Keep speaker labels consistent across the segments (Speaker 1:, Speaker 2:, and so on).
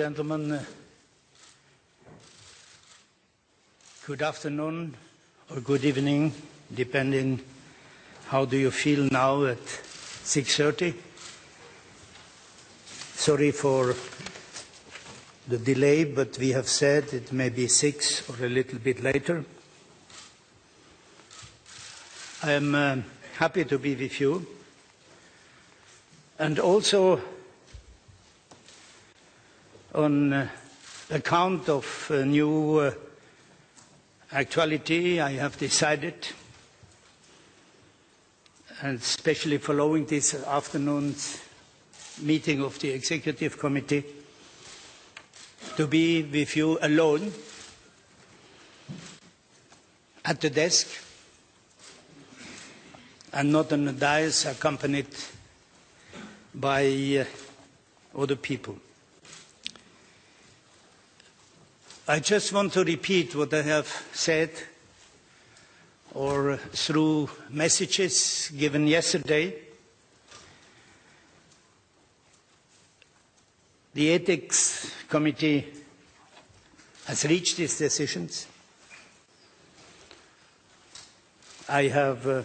Speaker 1: Gentlemen, good afternoon or good evening, depending how do you feel now at 6:30. Sorry for the delay, but we have said it may be 6 or a little bit later. I am happy to be with you, and also on account of a new actuality, I have decided, and especially following this afternoon's meeting of the Executive Committee, to be with you alone at the desk and not on the dais accompanied by other people. I just want to repeat what I have said or through messages given yesterday. The Ethics Committee has reached its decisions. I have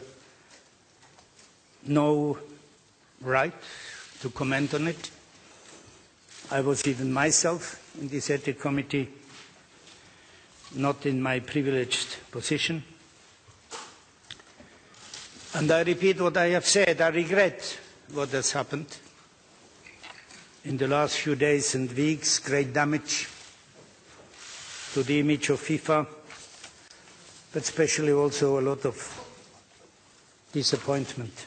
Speaker 1: no right to comment on it. I was even myself in this Ethics Committee, not in my privileged position. And I repeat what I have said. I regret what has happened in the last few days and weeks, great damage to the image of FIFA, but especially also a lot of disappointment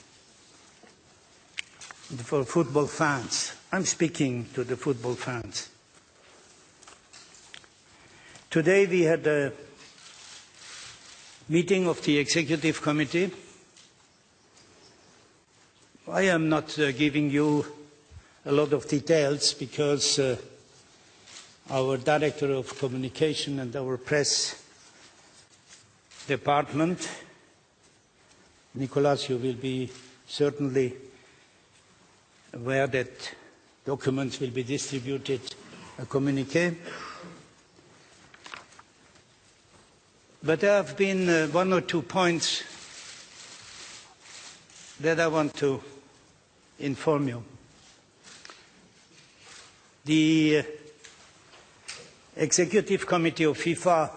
Speaker 1: for football fans. I'm speaking to the football fans. Today we had a meeting of the Executive Committee. I am not giving you a lot of details because our Director of Communication and our press department, Nicolas, you will be certainly aware that documents will be distributed, a communiqué. But there have been one or two points that I want to inform you. The Executive Committee of FIFA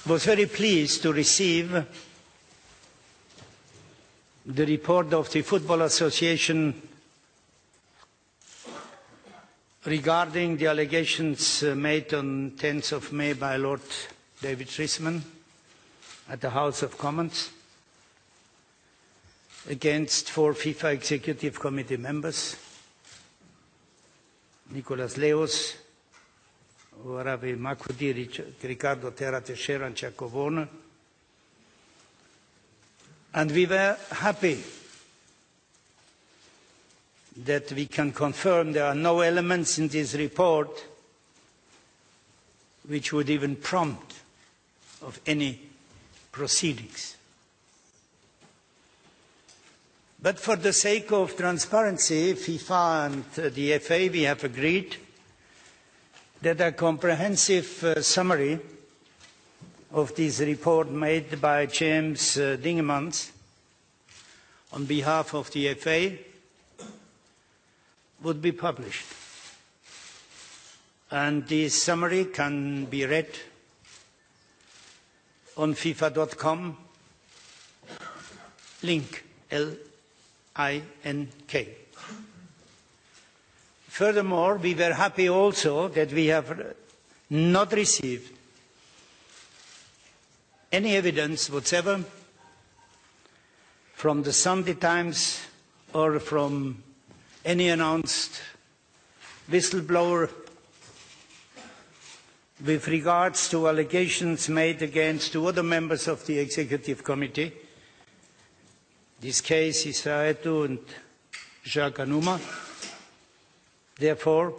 Speaker 1: was very pleased to receive the report of the Football Association regarding the allegations made on 10th of May by Lord David Risman at the House of Commons against 4 FIFA Executive Committee members, Nicolas Leos, Oravi Makudi, Ricardo Terra Teixeira and Jaco Warner. And we were happy that we can confirm there are no elements in this report which would even prompt of any proceedings. But for the sake of transparency, FIFA and the FA, we have agreed that a comprehensive summary of this report made by James Dingemans on behalf of the FA would be published. And this summary can be read on FIFA.com, link, L-I-N-K. Furthermore, we were happy also that we have not received any evidence whatsoever from the Sunday Times or from any announced whistleblower with regards to allegations made against 2 other members of the Executive Committee. This case, Israel and Jacques Anouma. Therefore,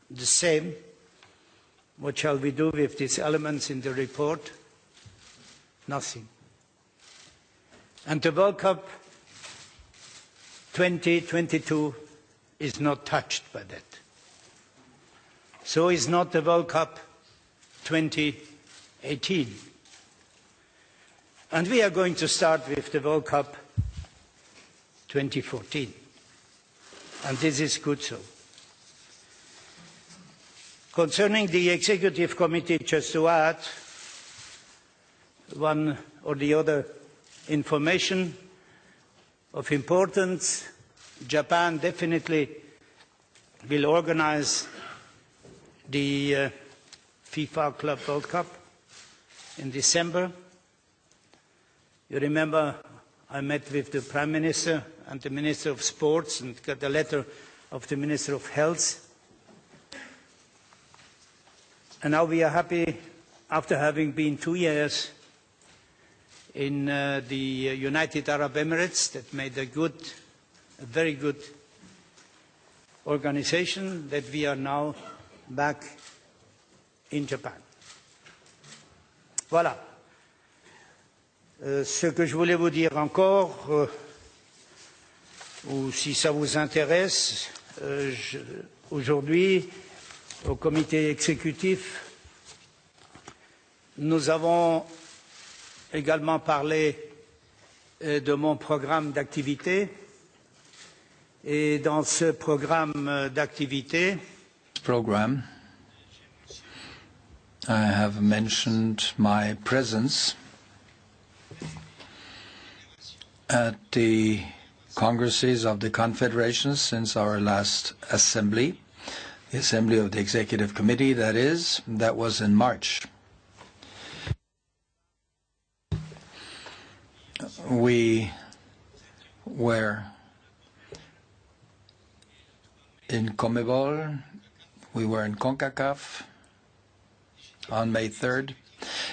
Speaker 1: the same. What shall we do with these elements in the report? Nothing. And the World Cup 2022 is not touched by that. So is not the World Cup 2018. And we are going to start with the World Cup 2014. And this is good so. Concerning the Executive Committee, just to add one or the other information of importance, Japan definitely will organize the FIFA Club World Cup in December. You remember I met with the Prime Minister and the Minister of Sports and got a letter of the Minister of Health. And now we are happy, after having been 2 years in the United Arab Emirates, that made a very good organization, that we are now back in Japan. Voilà. Ce que je voulais vous dire encore, ou si ça vous intéresse, aujourd'hui, au comité exécutif, nous avons également parlé de mon programme d'activité. Et dans ce programme d'activité,
Speaker 2: I have mentioned my presence at the congresses of the confederations since our last assembly, the assembly of the executive committee, that was in March. We were in CONMEBOL, we were in CONCACAF on May 3rd,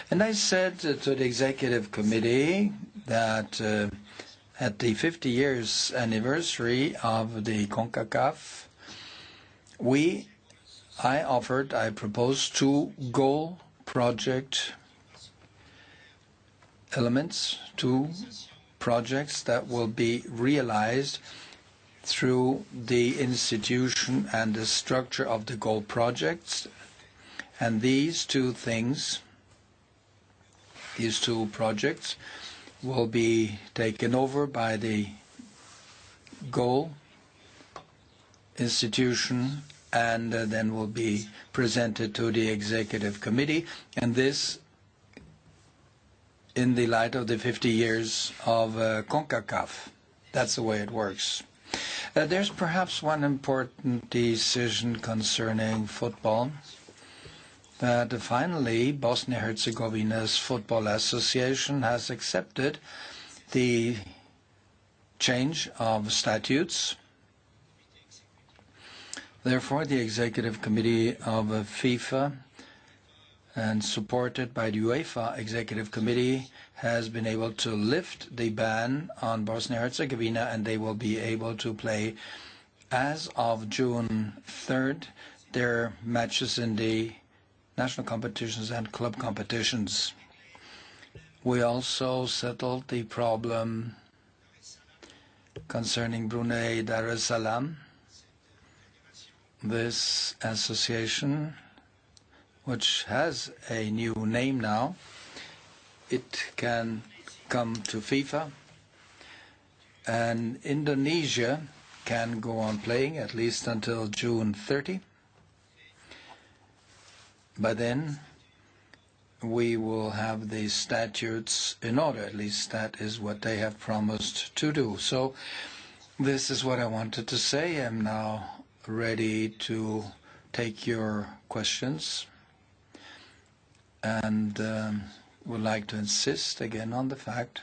Speaker 2: and I said to the executive committee that at the 50 years anniversary of the CONCACAF, I proposed 2 goal project elements, 2 projects that will be realized through the institution and the structure of the goal projects. And these 2 things, these 2 projects, will be taken over by the goal institution and then will be presented to the executive committee. And this in the light of the 50 years of CONCACAF. That's the way it works. There's perhaps one important decision concerning football, that finally Bosnia-Herzegovina's Football Association has accepted the change of statutes. Therefore, the Executive Committee of FIFA, and supported by the UEFA Executive Committee, has been able to lift the ban on Bosnia-Herzegovina, and they will be able to play, as of June 3rd, their matches in the national competitions and club competitions. We also settled the problem concerning Brunei Dar es Salaam. This association, which has a new name now, it can come to FIFA, and Indonesia can go on playing at least until June 30. By then, we will have the statutes in order. At least that is what they have promised to do. So this is what I wanted to say. I'm now ready to take your questions, and would like to insist again on the fact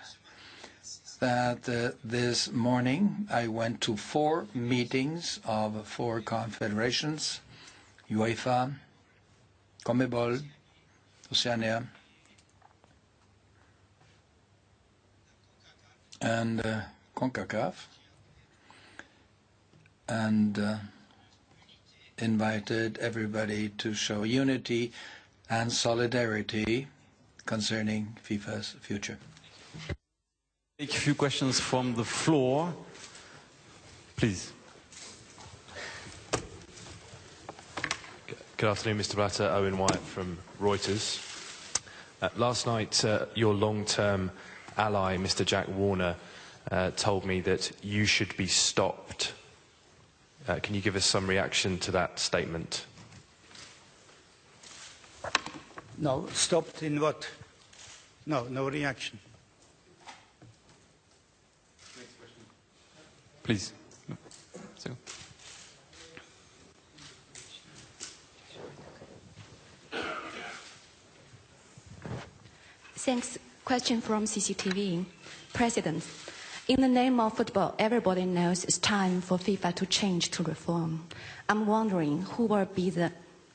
Speaker 2: that this morning I went to 4 meetings of 4 confederations, UEFA, CONMEBOL, Oceania, and CONCACAF, and invited everybody to show unity and solidarity concerning FIFA's future.
Speaker 3: Take a few questions from the floor, please. Good afternoon, Mr. Blatter. Owen Wyatt from Reuters. Last night, your long-term ally, Mr. Jack Warner, told me that you should be stopped. Can you give us some reaction to that statement?
Speaker 1: No, stopped in what? No, no reaction.
Speaker 4: Next question. Please. So.
Speaker 5: Thanks. Question from CCTV. President, in the name of football, everybody knows it's time for FIFA to change, to reform. I'm wondering who will be the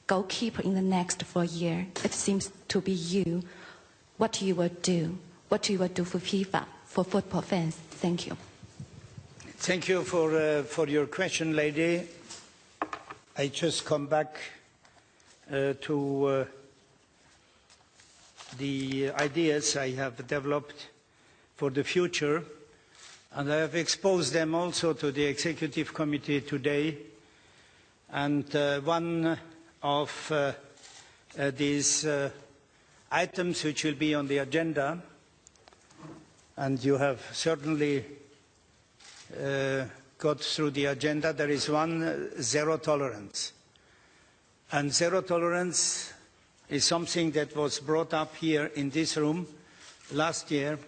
Speaker 5: goalkeeper in the next 4 years. It seems to be you. What you will do? What you will do for FIFA, for football fans? Thank you.
Speaker 1: Thank you for your question, lady. I just come back to the ideas I have developed for the future, and I have exposed them also to the Executive Committee today. And one of these items which will be on the agenda, and you have certainly got through the agenda, there is one, zero tolerance. And zero tolerance is something that was brought up here in this room last year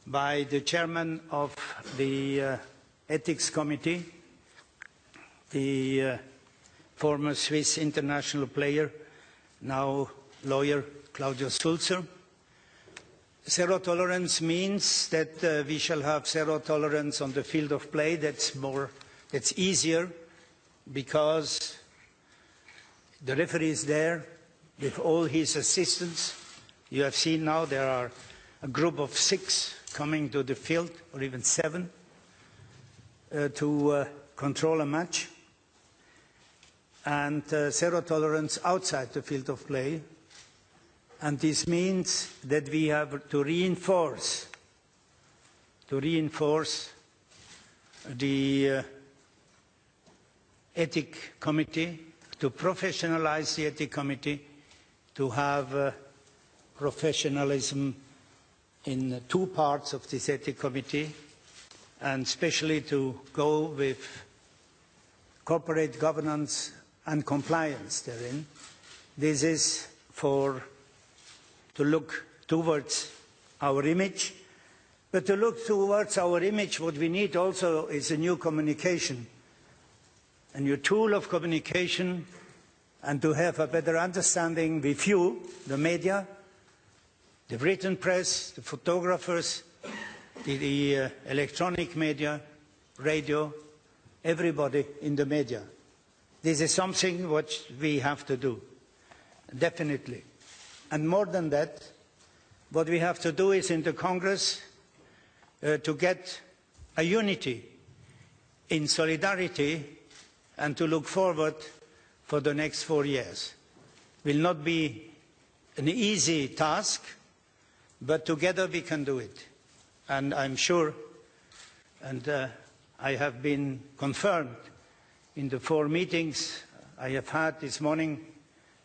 Speaker 1: by the chairman of the Ethics Committee, the former Swiss international player, now lawyer Claudio Sulzer. Zero tolerance means that we shall have zero tolerance on the field of play. That's easier because the referee is there with all his assistants. You have seen now there are a group of 6 coming to the field, or even 7, to control a match. And zero tolerance outside the field of play. And this means that we have to reinforce the Ethics Committee, to professionalize the Ethics Committee, to have professionalism in 2 parts of this Ethics Committee, and especially to go with corporate governance and compliance therein. This is to look towards our image. But to look towards our image, what we need also is a new communication, a new tool of communication, and to have a better understanding with you, the media, the written press, the photographers, the electronic media, radio, everybody in the media. This is something which we have to do, definitely. And more than that, what we have to do is in the Congress to get a unity in solidarity and to look forward for the next 4 years. Will not be an easy task, but together we can do it. And I'm sure, and I have been confirmed in the 4 meetings I have had this morning,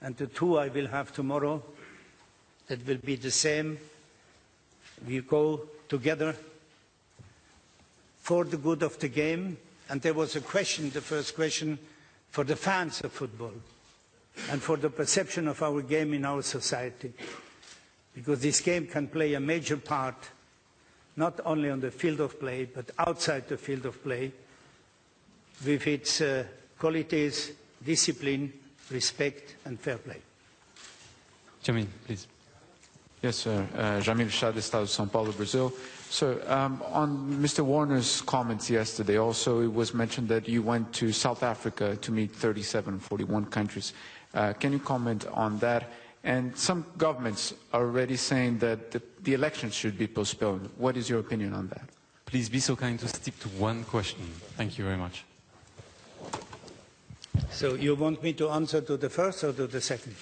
Speaker 1: and the 2 I will have tomorrow, that will be the same. We go together for the good of the game. And there was a question, the first question, for the fans of football and for the perception of our game in our society. Because this game can play a major part, not only on the field of play, but outside the field of play, with its qualities, discipline, respect, and fair play.
Speaker 4: Jamil, please.
Speaker 6: Yes, sir. Jamil Shah, Estado de São Paulo, Brazil. So, on Mr. Warner's comments yesterday, also it was mentioned that you went to South Africa to meet 41 countries. Can you comment on that? And some governments are already saying that the elections should be postponed. What is your opinion on that?
Speaker 4: Please be so kind to stick to one question. Thank you very much.
Speaker 1: So you want me to answer to the first or to the second?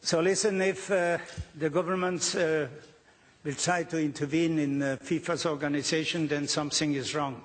Speaker 1: So listen, if the governments will try to intervene in FIFA's organization, then something is wrong.